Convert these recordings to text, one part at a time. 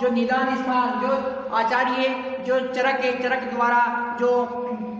जो निदान स्थान, जो आचार्य जो चरक द्वारा जो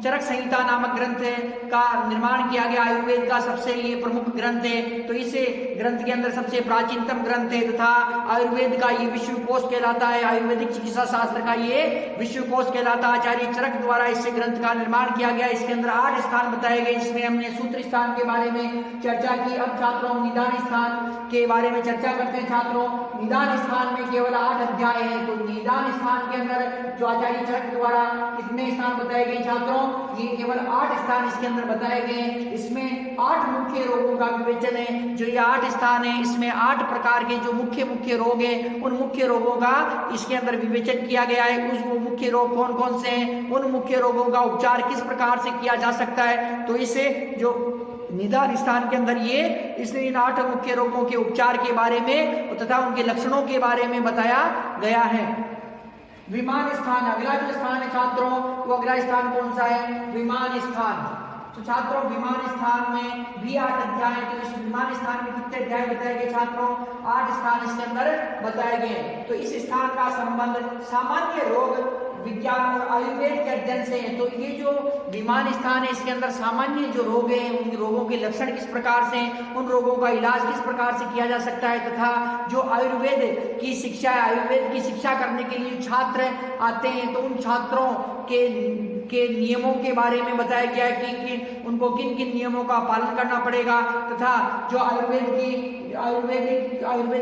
चरक संहिता नामक ग्रंथ का निर्माण किया गया, आयुर्वेद का सबसे ये प्रमुख ग्रंथ है। तो इस ग्रंथ के अंदर सबसे प्राचीनतम ग्रंथ है तथा आयुर्वेद का ये विश्वकोश कहलाता है। आयुर्वेदिक चिकित्सा शास्त्र का ये विश्वकोश कहलाता है। आचार्य चरक द्वारा इस ग्रंथ का निर्माण किया गया। इसके अंदर 8 स्थान बताए गए, जिसमें हमने सूत्र स्थान के बारे में चर्चा की। अब छात्रों निदान स्थान के बारे में चर्चा करते हैं। छात्रों निदान स्थान में केवल 8 अध्याय हैं। तो निदान स्थान के अंदर जो आचार्य चरक द्वारा कितने स्थान बताए गए छात्रों? ये केवल 8 स्थान इसके अंदर बताए गए। इसमें 8 मुख्य रोगों का विवेचन है। जो ये 8 स्थान है, इसमें 8 प्रकार के जो मुख्य रोग हैं, उन मुख्य रोगों का इसके अंदर विवेचन किया गया है। उस मुख्य रोग कौन कौन से हैं, उन मुख्य रोगों का उपचार किस प्रकार से किया जा सकता है। तो इसे जो निदान स्थान के अंदर ये इसने इन 8 मुख्य रोगों के उपचार के बारे में तथा उनके लक्षणों के बारे में बताया गया है। विमान स्थान, अगला जो स्थान है छात्रों, वो अगला स्थान कौन सा है? विमान स्थान। तो छात्रों विमान स्थान में भी 8 अध्याय हैं। तो इस विमान स्थान में कितने अध्याय बताए गए छात्रों? 8 स्थान इसके अंदर बताए गए। तो इस स्थान का संबंध सामान्य रोग विज्ञान और आयुर्वेद के अध्ययन से है। तो ये जो विमान स्थान है, इसके अंदर सामान्य जो रोग हैं, उन रोगों के लक्षण किस प्रकार से, उन रोगों का इलाज किस प्रकार से किया जा सकता है, तथा जो आयुर्वेद की शिक्षा है, आयुर्वेद की शिक्षा करने के लिए छात्र आते हैं, तो उन छात्रों के नियमों के बारे में बताया गया है कि उनको किन किन नियमों का पालन करना पड़ेगा, तथा जो आयुर्वेद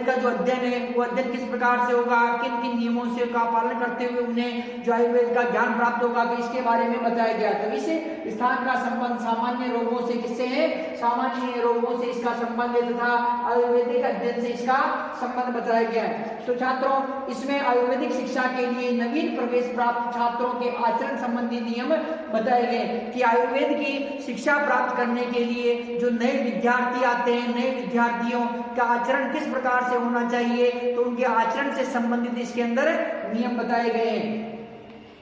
का जो अध्ययन है, वो अध्ययन किस प्रकार से होगा, किन किन नियमों से का पालन करते हुए उन्हें जो आयुर्वेद का ज्ञान प्राप्त होगा, तो इसके बारे में बताया गया। तो इस स्थान का संबंध सामान्य रोगों से किससे है? सामान्य रोगों से इसका संबंध है, तथा आयुर्वेदिक अध्ययन से इसका संबंध बताया गया है। तो छात्रों इसमें आयुर्वेदिक शिक्षा के लिए नवीन प्रवेश प्राप्त छात्रों के आचरण संबंधी नियम बताए गए कि आयुर्वेद की शिक्षा प्राप्त करने के लिए जो नए विद्यार्थी आते हैं, नए विद्यार्थियों का आचरण किस प्रकार से होना चाहिए, तो उनके आचरण से संबंधित इसके अंदर नियम बताए गए हैं।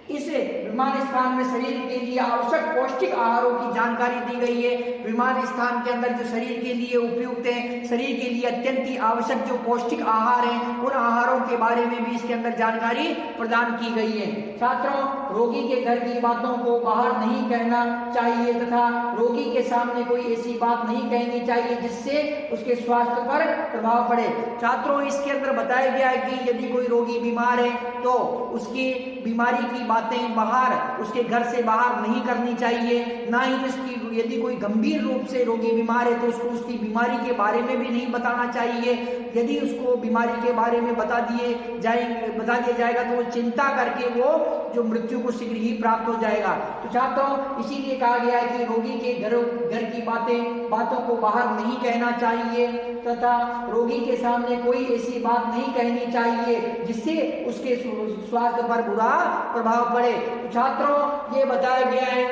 इस विमान स्थान में शरीर के लिए आवश्यक पौष्टिक आहारों की जानकारी दी गई है। विमान स्थान के अंदर जो शरीर के लिए उपयुक्त है, शरीर के लिए अत्यंत ही आवश्यक जो पौष्टिक आहार हैं, उन आहारों के बारे में भी इसके अंदर जानकारी प्रदान की गई है। छात्रों रोगी के घर की बातों को बाहर नहीं कहना चाहिए, तथा रोगी के सामने कोई ऐसी बात नहीं कहनी चाहिए जिससे उसके स्वास्थ्य पर प्रभाव पड़े। छात्रों इसके अंदर बताया गया है कि यदि कोई रोगी बीमार है, तो उसकी बीमारी की बातें बाहर, उसके घर से बाहर नहीं करनी चाहिए। ना ही उसकी यदि कोई गंभीर रूप से रोगी बीमार है, तो उसको उसकी बीमारी के बारे में भी नहीं बताना चाहिए। यदि उसको बीमारी के बारे में बता दिया जाएगा, तो वो चिंता करके वो जो मृत्यु को शीघ्र ही प्राप्त हो जाएगा। तो छात्रों इसीलिए कहा गया है कि रोगी के घर की बातों को बाहर नहीं कहना चाहिए, तथा रोगी के सामने कोई ऐसी बात नहीं कहनी चाहिए जिससे उसके स्वास्थ्य पर बुरा प्रभाव पड़े। तो छात्रों ये बताया गया है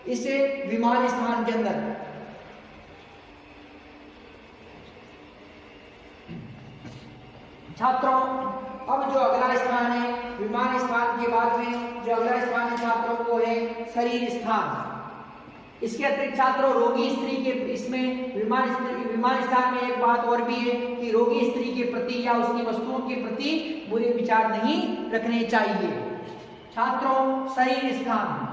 इस विमान स्थान के अंदर। छात्रों अब जो अगला स्थान है विमान स्थान के बाद में जो अगला स्थान है छात्रों वो है शरीर स्थान। इसके अतिरिक्त छात्रों रोगी स्त्री के इसमें विमान स्थान में एक बात और भी है कि रोगी स्त्री के प्रति या उसकी वस्तुओं के प्रति बुरे विचार नहीं रखने चाहिए। छात्रों शरीर स्थान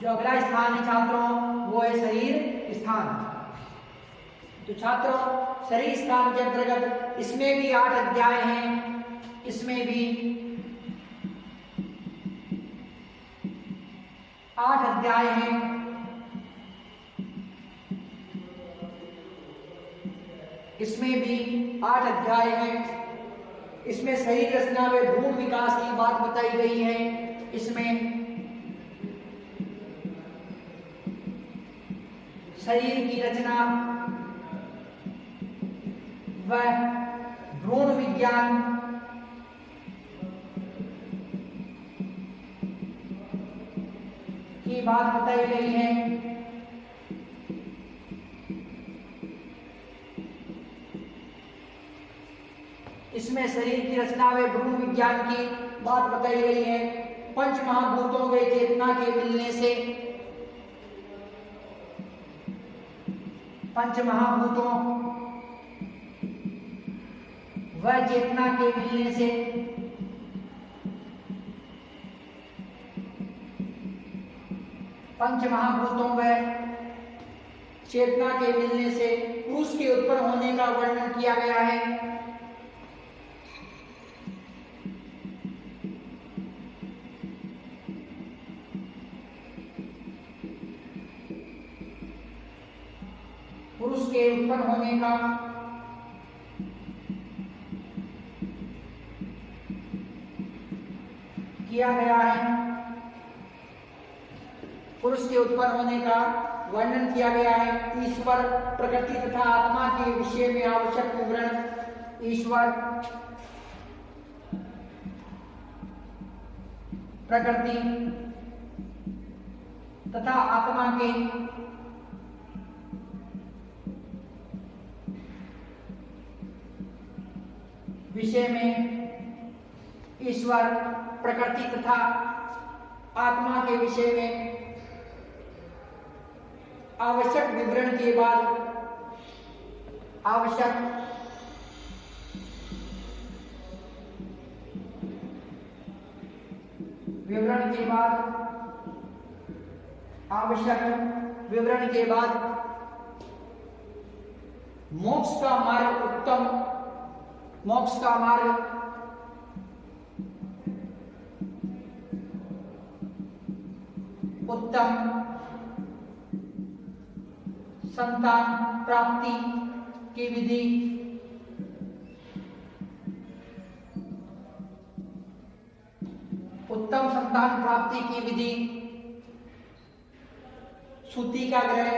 जो अगला स्थान है छात्रों वो है शरीर स्थान। तो छात्रों शरीर स्थान के अंतर्गत इसमें भी 8 अध्याय हैं। इसमें भी 8 अध्याय हैं। इसमें भी 8 अध्याय हैं। इसमें शरीर रचना व भ्रूण विकास की बात बताई गई है। इसमें शरीर की रचना व भ्रूण विज्ञान की बात बताई गई है। इसमें शरीर की रचना व भ्रूण विज्ञान की बात बताई गई है। पंच महाभूतों व चेतना के मिलने से पंच महाभूतों वह चेतना के मिलने से पंच महाभूतों व चेतना के मिलने से पुरुष के उत्पन्न होने का वर्णन किया गया है। पुरुष के उत्पन्न होने का किया गया है। पुरुष के उत्पन्न होने का वर्णन किया गया है। ईश्वर प्रकृति तथा आत्मा के विषय में आवश्यक विवरण। ईश्वर प्रकृति तथा आत्मा के विषय में, ईश्वर प्रकृति तथा आत्मा के विषय में आवश्यक विवरण के बाद आवश्यक विवरण के बाद मोक्ष का मार्ग उत्तम संतान प्राप्ति की विधि, उत्तम संतान प्राप्ति की विधि, सूती का ग्रह,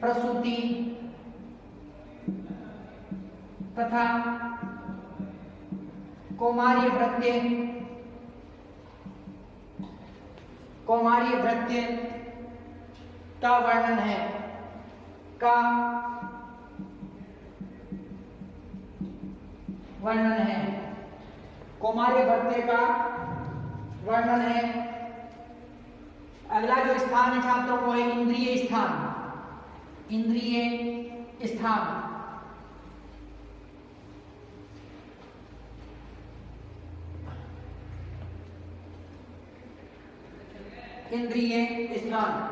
प्रसूति तथा कौमार्य भृत्य का वर्णन है। कौमार्य भृत्य का वर्णन है। अगला जो स्थान है छात्रों को है इंद्रिय स्थान। इंद्रिय स्थान,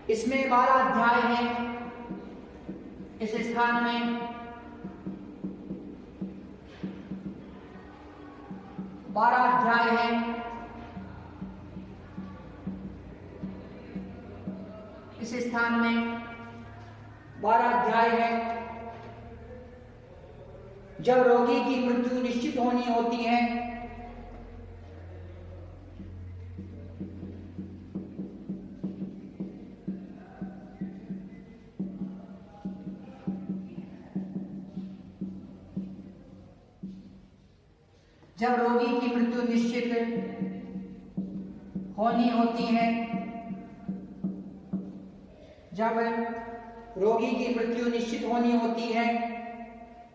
इसमें 12 अध्याय हैं। इस स्थान में 12 अध्याय हैं। इस स्थान में 12 अध्याय है। जब रोगी की मृत्यु निश्चित होनी होती है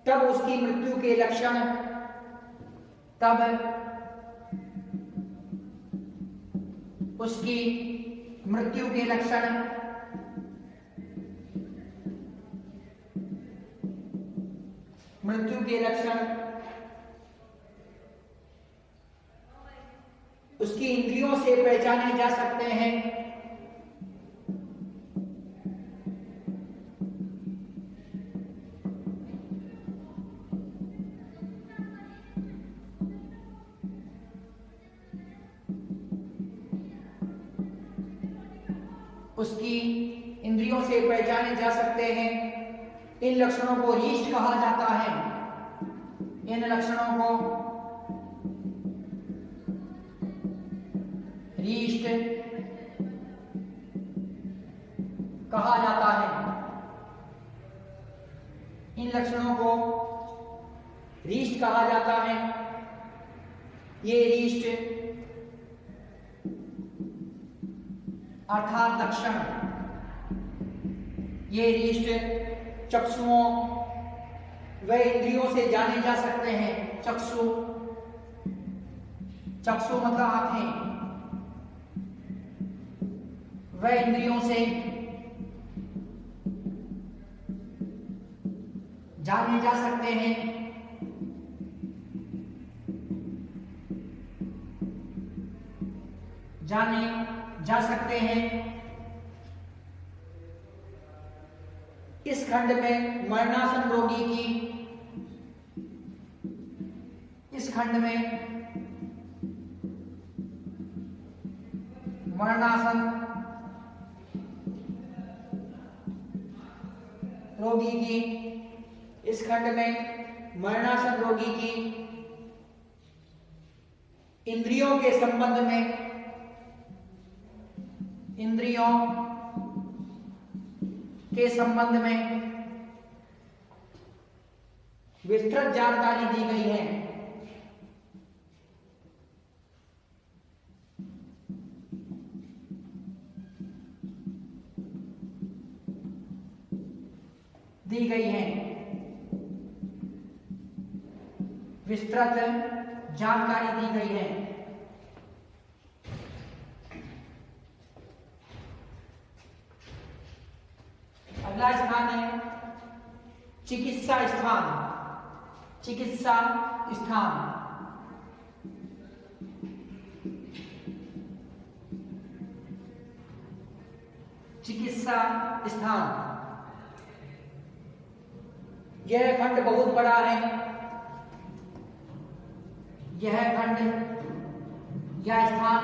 तब उसकी मृत्यु के लक्षण उसकी इंद्रियों से पहचाने जा सकते हैं। इन लक्षणों को रीष्ट कहा जाता है। इन लक्षणों को रीष्ट कहा जाता है। ये रीष्ट अर्थात लक्षण, ये रिष्ट चक्षुओं व इंद्रियों से जाने जा सकते हैं। चक्षु, चक्षु मतलब आंखें, व इंद्रियों से जाने जा सकते हैं। जाने जा सकते हैं। इस खंड में मरणासन रोगी की, इस खंड में मरणासन रोगी की, इस खंड में मरणासन रोगी की इंद्रियों के संबंध में, इंद्रियों के संबंध में विस्तृत जानकारी दी गई है। दी गई है, विस्तृत जानकारी दी गई है। अगला स्थान है चिकित्सा स्थान। चिकित्सा स्थान, चिकित्सा स्थान। यह खंड बहुत बड़ा है। यह खंड, यह स्थान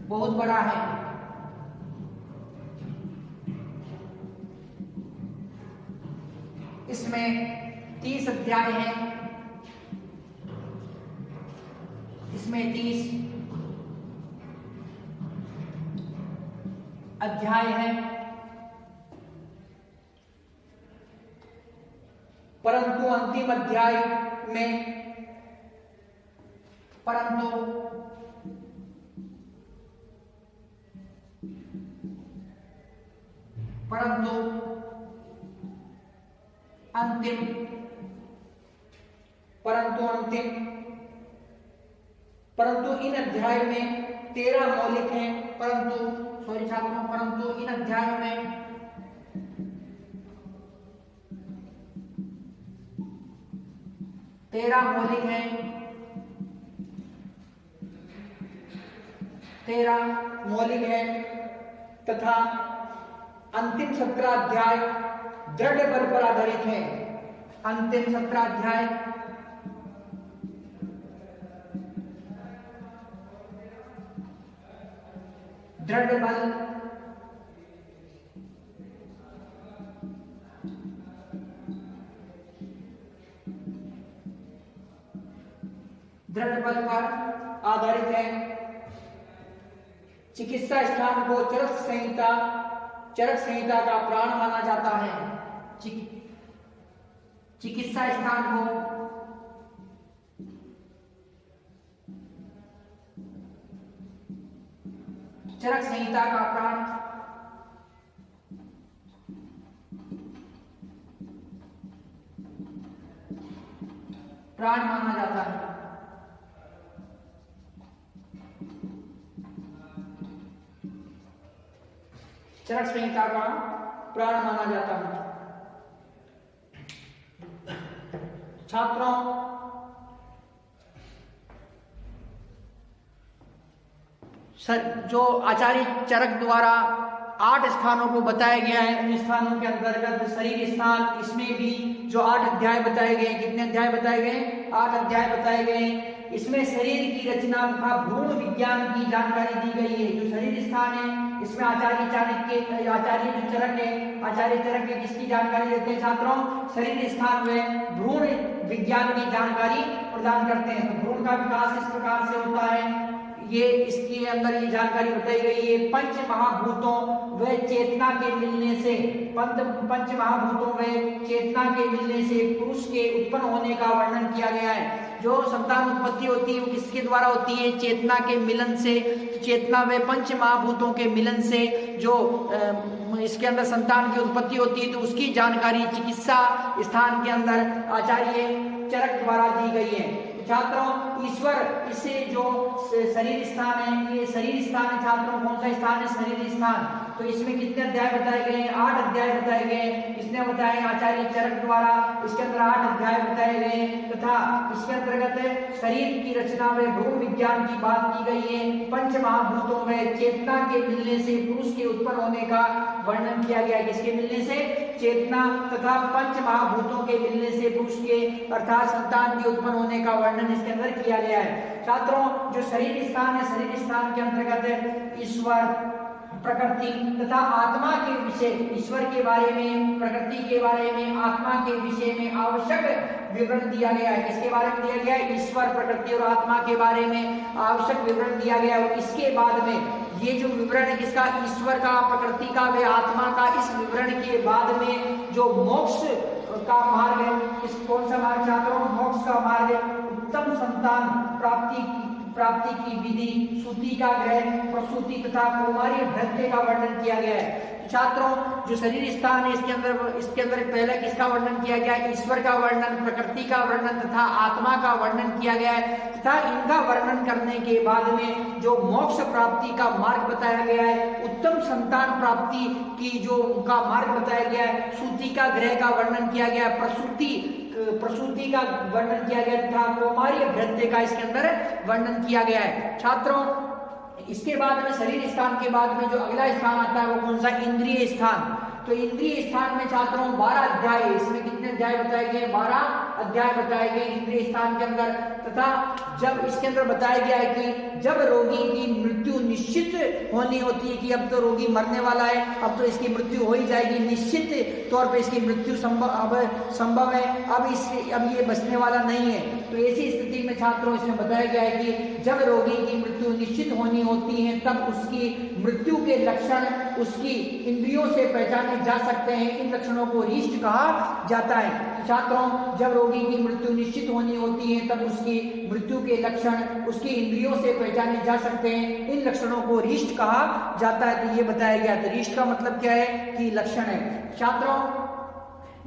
बहुत बड़ा है। इसमें 30 अध्याय हैं। इसमें 30 अध्याय हैं। परंतु अंतिम अध्याय में, परंतु अंतिम, परंतु इन अध्यायों में 13 मौलिक हैं। परंतु इन अध्यायों में 13 मौलिक हैं। 13 मौलिक हैं तथा अंतिम 17 अध्याय दृढ़ बल पर आधारित है। अंतिम 17 अध्याय दृढ़ बल पर आधारित है। चिकित्सा स्थान को चरक संहिता का प्राण माना जाता है। चिकित्सा स्थान को चरक संहिता का प्राण माना जाता है। चरक संहिता का प्राण माना जाता है। छात्रों, जो आचार्य चरक द्वारा 8 स्थानों को बताया गया है, उन स्थानों के अंतर्गत शरीर स्थान, इसमें भी जो 8 अध्याय बताए गए, कितने अध्याय बताए गए? 8 अध्याय बताए गए। इसमें शरीर की रचना तथा भ्रूण विज्ञान की जानकारी दी गई है। जो शरीर स्थान है, इसमें आचार्य चरक के किसकी जानकारी देते हैं छात्रों? शरीर स्थान में भ्रूण विज्ञान की जानकारी प्रदान करते हैं। तो भ्रूण का विकास इस प्रकार से होता है, ये इसके अंदर ये जानकारी बताई गई है। पंच महाभूतों व चेतना के मिलने से, पंच महाभूतों व चेतना के मिलने से पुरुष के उत्पन्न होने का वर्णन किया गया है। जो संतान उत्पत्ति होती है वो किसके द्वारा होती है? चेतना के मिलन से। चेतना व पंच महाभूतों के मिलन से जो इसके अंदर संतान की उत्पत्ति होती है, तो उसकी जानकारी चिकित्सा स्थान के अंदर आचार्य चरक द्वारा दी गई है। छात्रों, ईश्वर, इसे जो शरीर स्थान है, ये शरीर स्थान है छात्रों। कौन सा स्थान है? शरीर स्थान। तो इसमें कितने अध्याय बताए गए हैं? 8 अध्याय बताए गए हैं। किसने बताए? आचार्य चरक द्वारा। इसके अंदर 8 अध्याय बताए गए हैं तथा इसके अंतर्गत शरीर की रचना व भ्रूण विज्ञान की बात की गई है। पंच महाभूतों में चेतना के मिलने से पुरुष के उत्पन्न होने का वर्णन किया गया है। किसके मिलने से? चेतना तथा पंच महाभूतों के मिलने से पुरुष के अर्थात संतान के उत्पन्न होने का वर्णन इसके अंदर किया गया है। छात्रों, जो शरीर स्थान है, शरीर स्थान के अंतर्गत ईश्वर, प्रकृति तथा आत्मा के विषय, ईश्वर के बारे में, प्रकृति के बारे में, आत्मा के विषय में आवश्यक विवरण दिया गया है। किसके बारे में दिया गया है? ईश्वर, प्रकृति और आत्मा के बारे में आवश्यक विवरण दिया गया है। और इसके बाद में ये जो विवरण है किसका? ईश्वर का, प्रकृति का व आत्मा का, इस विवरण के बाद में जो मोक्ष का मार्ग है, इस कौन सा मार्ग छात्रों? मोक्ष का मार्ग है। उत्तम संतान प्राप्ति की विधि, सूति का ग्रह, प्रसूति तथा कौमार्य भृत्य का वर्णन किया गया है। छात्रों, जो शरीर स्थान है इसके अंदर पहले किसका वर्णन किया गया है? ईश्वर का वर्णन, प्रकृति का वर्णन तथा आत्मा का वर्णन किया गया है तथा इनका वर्णन करने के बाद में जो मोक्ष प्राप्ति का मार्ग बताया गया है, उत्तम संतान प्राप्ति की जो उनका मार्ग बताया गया है, सूति का ग्रह का वर्णन किया गया है, प्रसूति का वर्णन किया गया तथा कौमार्य भृत्य का इसके अंदर वर्णन किया गया है। छात्रों, इसके बाद में शरीर स्थान के बाद में जो अगला स्थान आता है वो कौन सा? इंद्रिय स्थान। तो इंद्रिय स्थान में छात्रों 12 अध्याय, इसमें कितने अध्याय बताए गए? 12 अध्याय बताए गए इंद्रिय स्थान के अंदर। तथा जब इसके अंदर बताया गया है कि जब रोगी की मृत्यु निश्चित होनी होती है कि अब तो रोगी मरने वाला है, अब तो इसकी मृत्यु हो ही जाएगी, निश्चित तौर पे इसकी मृत्यु संभव है, अब ये बचने वाला नहीं है, तो ऐसी स्थिति में छात्रों इसमें बताया गया है कि जब रोगी की मृत्यु निश्चित होनी होती है तब उसकी मृत्यु के लक्षण उसकी इंद्रियों से पहचाने जा सकते हैं। इन लक्षणों को रिष्ट कहा जाता है। तो छात्रों, जब रोगी की मृत्यु निश्चित होनी होती है तब उसकी मृत्यु के लक्षण उसकी इंद्रियों से पहचाने जा सकते हैं। इन लक्षणों को रिष्ट कहा जाता है। तो ये बताया गया। तो रिष्ट का मतलब क्या है? कि लक्षण है। छात्रों,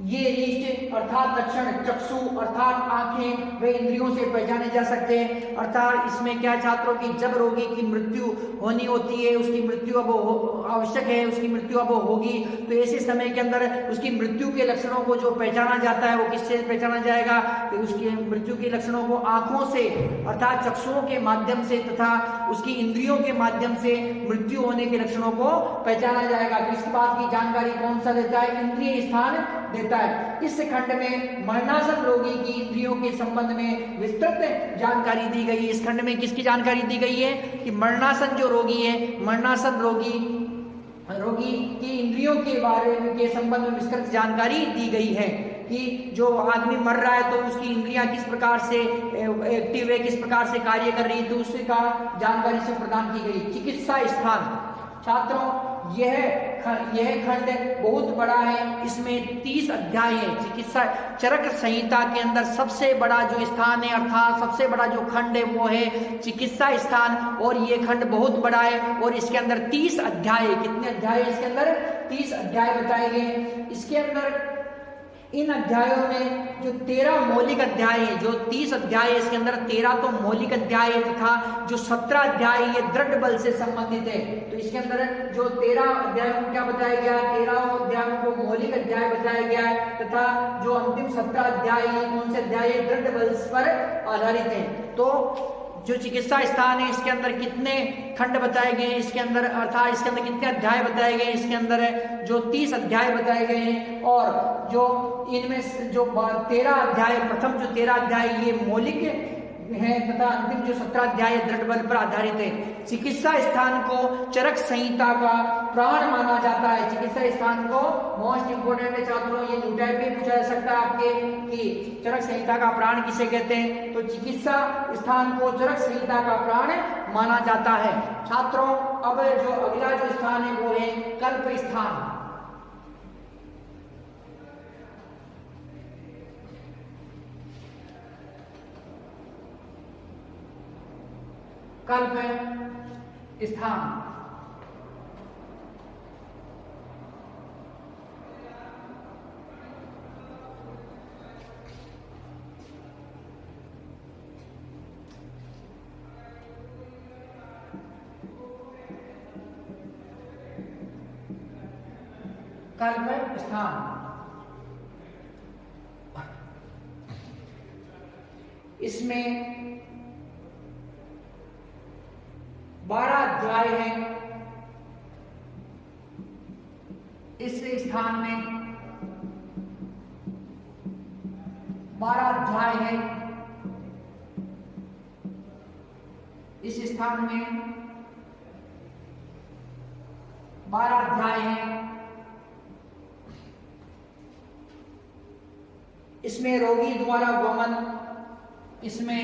ये रिष्ट अर्थात लक्षण चक्षु अर्थात आंखें वे इंद्रियों से पहचाने जा सकते हैं। अर्थात इसमें क्या छात्रों की जब रोगी की मृत्यु होनी होती है, उसकी मृत्यु अब आवश्यक है, उसकी मृत्यु अब होगी, तो ऐसे समय के अंदर उसकी मृत्यु के लक्षणों को जो पहचाना जाता है वो किससे पहचाना जाएगा? कि उसकी मृत्यु के लक्षणों को आंखों से अर्थात चक्षुओं के माध्यम से तथा उसकी इंद्रियों के माध्यम से मृत्यु होने के लक्षणों को पहचाना जाएगा। किस बात की जानकारी कौन सा देता है? इंद्रिय स्थान देता है। इस खंड में मरणासन रोगी की इंद्रियों के संबंध में विस्तृत जानकारी दी गई है। इस खंड में किसकी जानकारी दी गई है? कि मरणासन जो रोगी है, मरणासन रोगी की इंद्रियों के बारे में के संबंध में विस्तृत जानकारी दी गई है कि जो आदमी मर रहा है तो उसकी इंद्रियां किस प्रकार से एक्टिव है, किस प्रकार से कार्य कर रही है, तो उससे का जानकारी से प्रदान की गई। चिकित्सा स्थान। छात्रों, यह खंड बहुत बड़ा है। इसमें 30 अध्याय है। चिकित्सा चरक संहिता के अंदर सबसे बड़ा जो स्थान है अर्थात सबसे बड़ा जो खंड है वो है चिकित्सा स्थान, और ये खंड बहुत बड़ा है और इसके अंदर 30 अध्याय है। कितने अध्याय है इसके अंदर? 30 अध्याय बताए गए। इसके अंदर इन अध्यायों में जो 13 मौलिक अध्याय है, जो 30 अध्याय है इसके अंदर 13 तो मौलिक अध्याय है तथा जो 17 अध्याय ये दृढ़ बल से संबंधित है। तो इसके अंदर जो 13 अध्यायों को क्या बताया गया? 13 अध्यायों को मौलिक अध्याय बताया गया है तथा जो अंतिम 17 अध्याय है कौन से अध्याय है? दृढ़ बल पर आधारित है। तो जो चिकित्सा स्थान है इसके अंदर कितने खंड बताए गए हैं? इसके अंदर अर्थात इसके अंदर कितने अध्याय बताए गए हैं? इसके अंदर जो 30 अध्याय बताए गए हैं और जो इनमें जो 13 अध्याय, प्रथम जो 13 अध्याय ये है तथा अंतिम जो 17 अध्याय दृढ़ बल पर आधारित है। चिकित्सा स्थान को चरक संहिता का प्राण माना जाता है। चिकित्सा स्थान को मोस्ट इंपोर्टेंट है छात्रों, ये न्यू टाइप में पूछा जा सकता है आपके कि चरक संहिता का प्राण किसे कहते हैं, तो चिकित्सा स्थान को चरक संहिता का प्राण माना जाता है। छात्रों अब जो अगला जो स्थान है वो है कल्प स्थान। कल्प स्थान कल्प स्थान इसमें 12 अध्याय हैं। इस स्थान में 12 अध्याय हैं। इस स्थान में 12 अध्याय हैं। इसमें रोगी द्वारा वमन, इसमें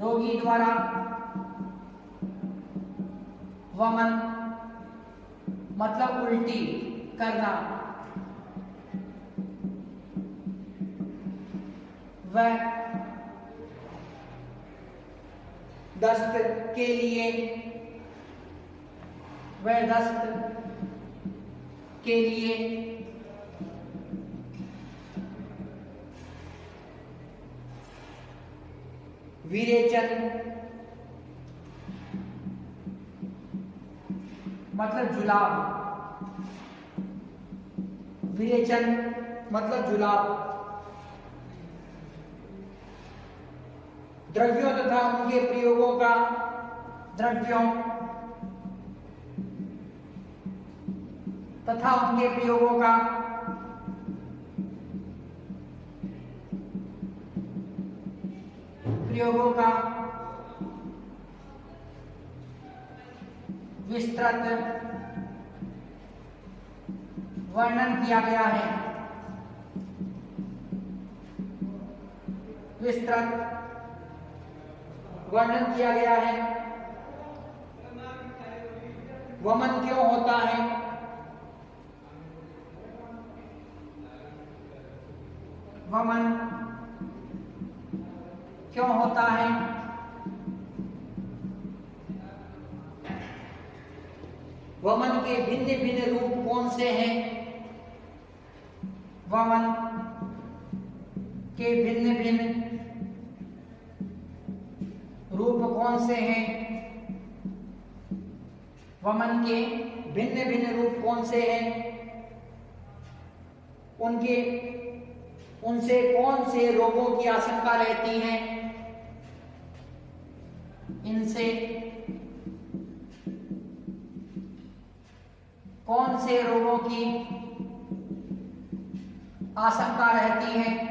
रोगी द्वारा वमन मतलब उल्टी करना, वह दस्त के लिए विरेचन मतलब जुलाब, विरेचन मतलब जुलाब, द्रव्यों तथा उनके प्रयोगों का विस्तृत वर्णन किया गया है। वमन क्यों होता है? वमन के भिन्न भिन्न रूप कौन से हैं? वमन के भिन्न भिन्न रूप कौन से हैं? वमन के भिन्न भिन्न रूप कौन से हैं? उनसे कौन से रोगों की आशंका रहती है? इनसे कौन से रोगों की आशंका रहती है?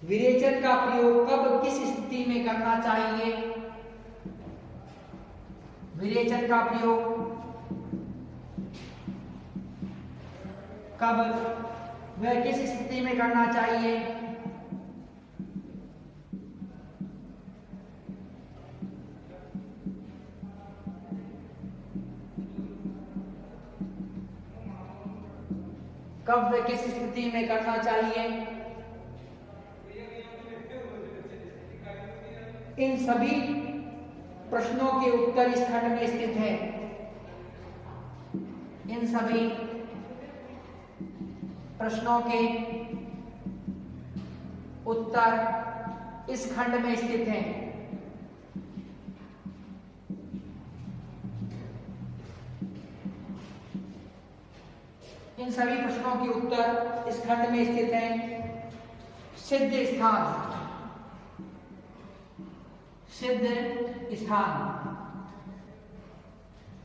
विरेचन का प्रयोग कब किस स्थिति में करना चाहिए? विरेचन का प्रयोग कब वह किस स्थिति में करना चाहिए? कब वह किस स्थिति में करना चाहिए? इन सभी प्रश्नों के उत्तर इस खंड में स्थित हैं। इन सभी प्रश्नों के उत्तर इस खंड में स्थित हैं। इन सभी प्रश्नों के उत्तर इस खंड में स्थित हैं। सिद्ध स्थान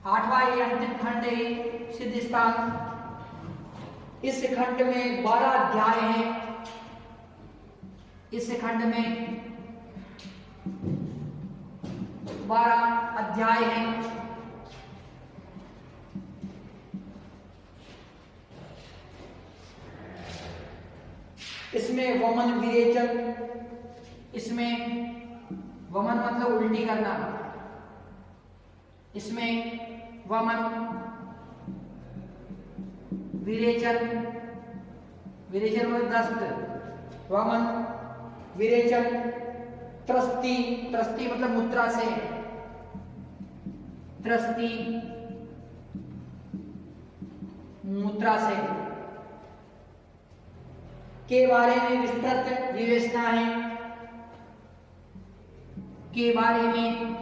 8वां ये अंतिम खंड है सिद्ध स्थान। इस खंड में 12 अध्याय हैं। इस खंड में 12 अध्याय हैं। इसमें वमन विरेचन, इसमें वमन मतलब उल्टी करना, इसमें वमन विरेचन, विरेचन मतलब दस्त, वमन विरेचन, त्रस्ती, त्रस्ती मतलब मूत्रा से, त्रस्ती मूत्रा से के बारे में विस्तृत विवेचना है, के बारे में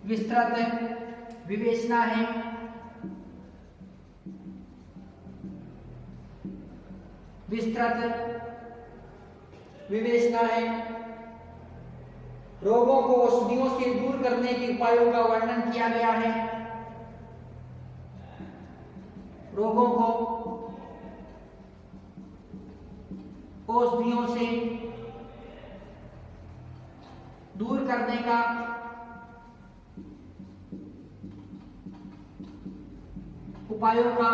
विस्तृत विवेचना है। विस्तृत विवेचना है। रोगों को औषधियों से दूर करने के उपायों का वर्णन किया गया है। रोगों को औषधियों से दूर करने का उपायों का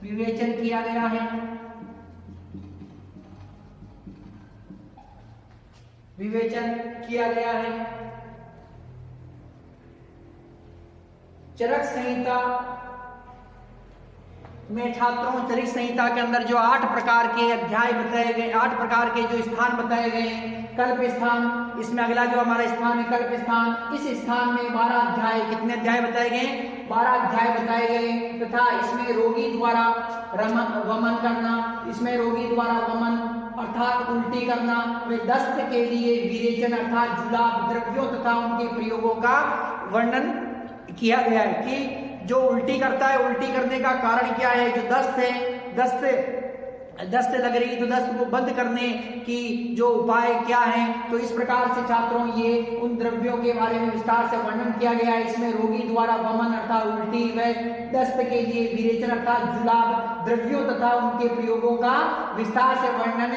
विवेचन किया गया है। विवेचन किया गया है। चरक संहिता में छात्रों, चरक संहिता के अंदर जो 8 प्रकार के अध्याय बताए गए, 8 प्रकार के जो स्थान बताए गए, कल्प स्थान, इसमें अगला जो हमारा स्थान है कल्प स्थान, इस स्थान में 12 अध्याय, कितने अध्याय बताए गए? 12 अध्याय बताए गए तथा इसमें रोगी द्वारा वमन करना, इसमें रोगी द्वारा वमन अर्थात उल्टी करना, वे दस्त के लिए विरेचन अर्थात जुलाब द्रव्यों तथा उनके प्रयोगों का वर्णन किया गया है कि जो उल्टी करता है, उल्टी करने का कारण क्या है, जो दस्त है, दस्त लग रही तो दस्त को बंद करने की जो उपाय क्या है। तो इस प्रकार से छात्रों ये उन द्रव्यों के बारे में विस्तार से वर्णन किया गया है। इसमें रोगी द्वारा वमन अर्थात उल्टी व दस्त के लिए विरेचन अर्थात जुलाब द्रव्यों तथा उनके प्रयोगों का विस्तार से वर्णन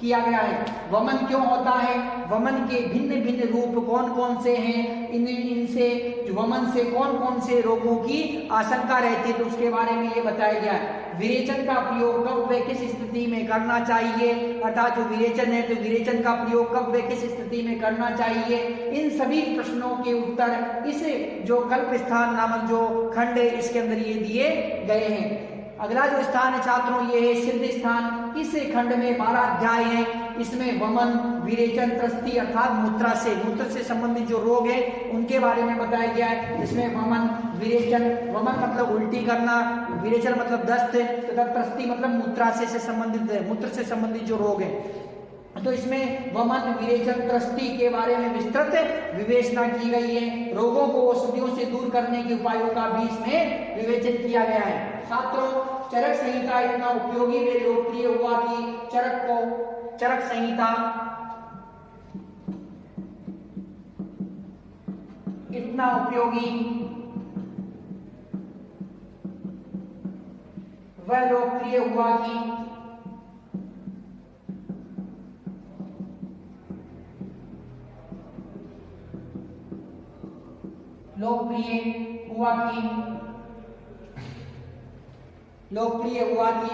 किया गया है। वमन क्यों होता है, वमन के भिन्न भिन्न रूप कौन कौन से हैं, इनसे वमन से कौन कौन से रोगों की आशंका रहती है, तो उसके बारे में ये बताया गया है। विरेचन का प्रयोग कब व किस स्थिति में करना चाहिए, अर्थात जो विरेचन है तो विरेचन का प्रयोग कब व किस स्थिति में करना चाहिए, इन सभी प्रश्नों के उत्तर इस जो कल्प स्थान नामक जो खंड है इसके अंदर ये दिए गए हैं। अगला जो स्थान है छात्रों ये है सिद्ध स्थान। इस खंड में 12 अध्याय हैं। इसमें वमन विरेचन त्रस्ती अर्थात मूत्र से संबंधित जो रोग है उनके बारे में बताया गया है। इसमें वमन विरेचन, वमन मतलब उल्टी करना, विरेचन मतलब दस्त तथा त्रस्ती मतलब मूत्राशय से संबंधित है, मूत्र से संबंधित जो रोग है। तो इसमें वमन विरेचन त्रस्ती के बारे में विस्तृत विवेचना की गई है। रोगों को औषधियों से दूर करने के उपायों का भी इसमें विवेचन किया गया है। छात्रों चरक संहिता इतना उपयोगी व लोकप्रिय हुआ कि चरक संहिता इतना उपयोगी व लोकप्रिय हुआ कि लोकप्रिय हुआ कि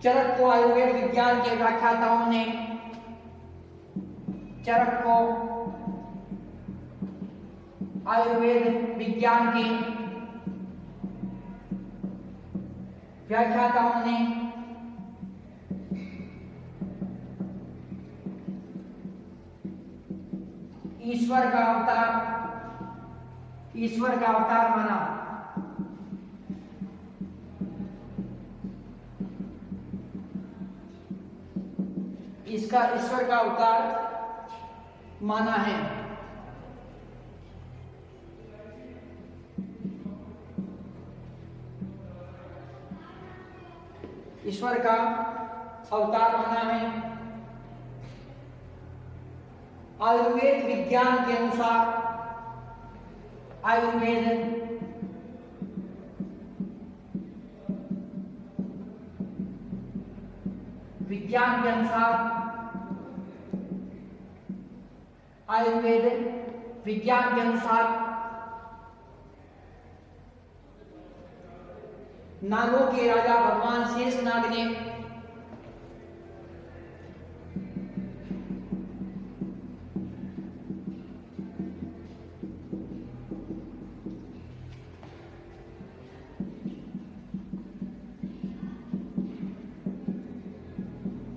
चरक को आयुर्वेद विज्ञान के व्याख्याताओं ने चरक को आयुर्वेद विज्ञान के व्याख्याताओं ने ईश्वर का अवतार माना। इसका ईश्वर का अवतार माना है। ईश्वर का अवतार माना है। आयुर्वेद विज्ञान के अनुसार, आयुर्वेद विज्ञान के अनुसार, आयुर्वेद विज्ञान के अनुसार नागों के राजा भगवान शेषनाग ने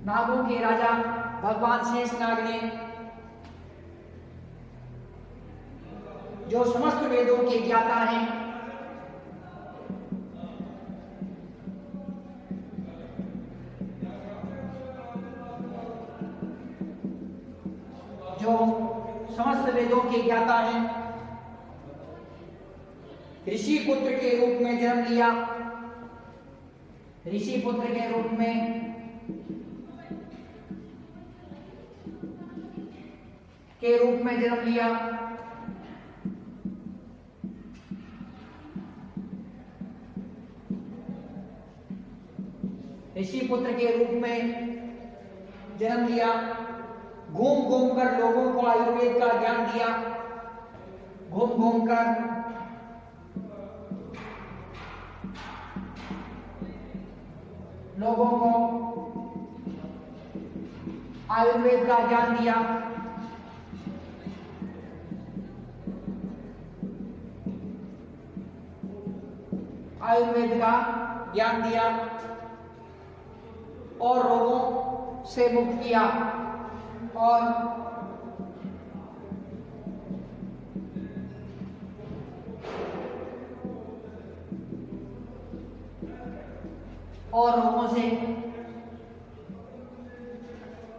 नागों के राजा भगवान शेषनाग ने जो समस्त वेदों के ज्ञाता हैं, जो समस्त वेदों के ज्ञाता हैं, ऋषि पुत्र के रूप में जन्म लिया, ऋषि पुत्र के रूप में जन्म लिया। ऋषि पुत्र के रूप में जन्म लिया, घूम घूम कर लोगों को आयुर्वेद का ज्ञान दिया, घूम घूम कर लोगों को आयुर्वेद का ज्ञान दिया। आयुर्वेद का ज्ञान दिया और रोगों से मुक्त किया और रोगों से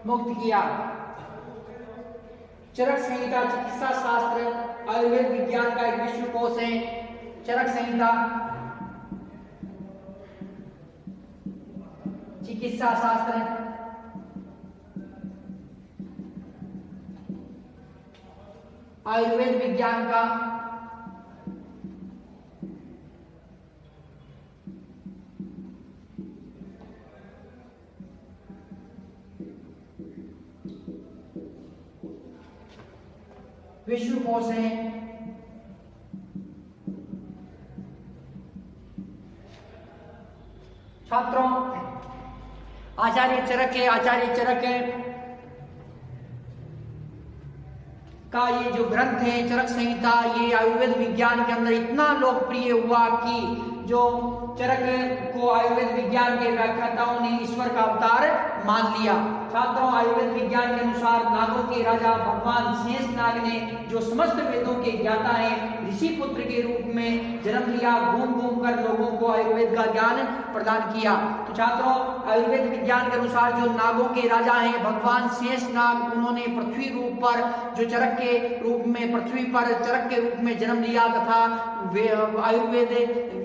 मुक्त किया। चरक संहिता चिकित्सा शास्त्र आयुर्वेद विज्ञान का एक विश्वकोश है। चरक संहिता चिकित्सा शास्त्र आयुर्वेद विज्ञान का विश्वकोश है। छात्रों, आचार्य चरक का ये जो ग्रंथ है चरक संहिता, ये आयुर्वेद विज्ञान के अंदर इतना लोकप्रिय हुआ कि जो चरक को आयुर्वेद विज्ञान के व्याख्याताओं ने ईश्वर का अवतार मान लिया। छात्रों, आयुर्वेद विज्ञान के अनुसार नागों के राजा भगवान शेषनाग ने जो समस्त वेदों के ज्ञाता हैं, ऋषि पुत्र के रूप में जन्म लिया, घूम घूम कर लोगों को आयुर्वेद का ज्ञान प्रदान किया। तो छात्रों, आयुर्वेद विज्ञान के अनुसार जो नागों के राजा हैं भगवान शेषनाग, उन्होंने पृथ्वी रूप पर जो चरक के रूप में पृथ्वी पर चरक के रूप में जन्म लिया तथा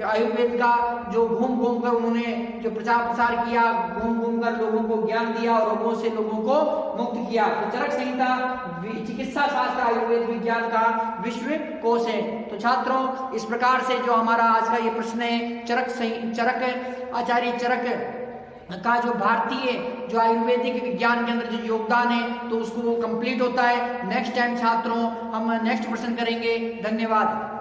आयुर्वेद का जो घूम घूम कर उन्होंने जो प्रचार प्रसार किया, घूम घूम कर लोगों को ज्ञान दिया और रोगों से लोगों को मुक्त किया। तो चरक संहिता चिकित्सा शास्त्र आयुर्वेद विज्ञान का विश्व कोश है। तो छात्रों, इस प्रकार से जो हमारा आज का ये प्रश्न है, आचार्य चरक का जो भारतीय जो आयुर्वेदिक विज्ञान के अंदर जो योगदान है, तो उसको वो कंप्लीट होता है। नेक्स्ट टाइम छात्रों हम नेक्स्ट प्रश्न करेंगे। धन्यवाद।